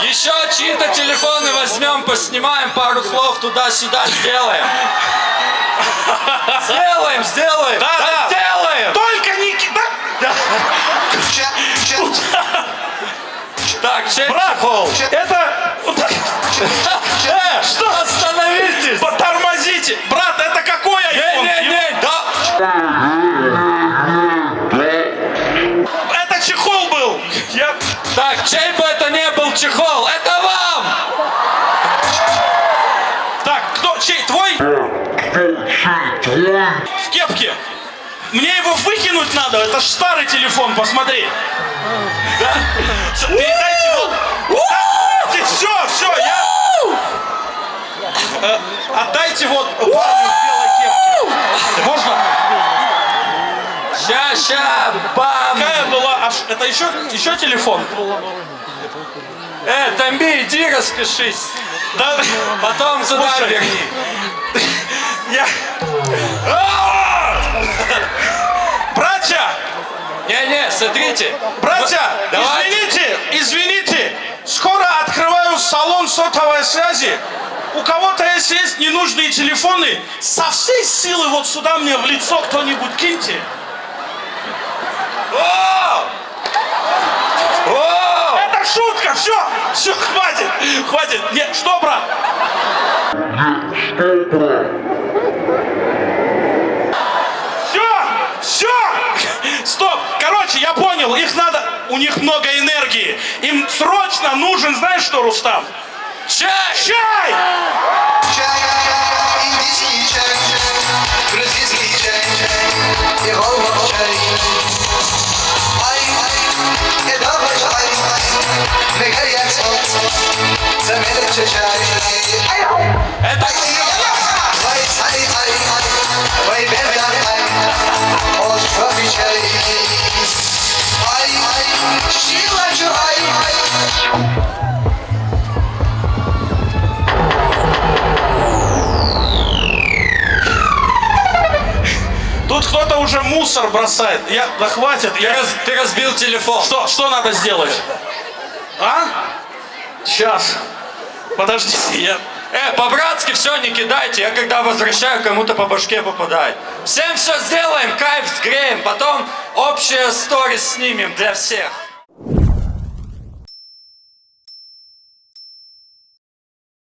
Еще чьи-то телефоны возьмем, поснимаем, пару слов туда-сюда сделаем. Сделаем. Да. Сделаем. Только не... Да. Так, чей Брат, чехол? это... Что? Остановитесь. Тормозите. Брат, это какой iPhone? Не, да. Это чехол был. Так, чей бы это не был чехол, это вам. Так, кто? Чей? Твой? В кепке. Мне его выкинуть надо. Это ж старый телефон, посмотри. Да? Передайте его. Все, я... Отдайте вот парню в белой кепке. Можно? Ща, бам! Какая была? Это еще телефон? Тамби, иди распишись. Да. Потом сюда Слушай, верни. Братья! Не, смотрите. Братья, Давайте. извините, скоро открываю салон сотовой связи. У кого-то, если есть ненужные телефоны, со всей силы вот сюда мне в лицо кто-нибудь киньте. О! Это шутка, все, хватит. Нет, что, брат? Все, стоп, короче, я понял, у них много энергии. Им срочно нужен, знаешь что, Рустам? Чай! Чай! Чай, индийский чай, грузинский чай, и волга чай. Ай, это чай, мигает солнце, заметит чай. Это... Ай, беда, от кофе чай. Ай, сила чай. Тут кто-то уже мусор бросает. Да хватит. Ты разбил телефон. Что надо сделать? А? Сейчас. Подождите, По-братски все не кидайте. Я когда возвращаю, кому-то по башке попадает. Всем все сделаем, кайф сгреем. Потом общее сторис снимем для всех.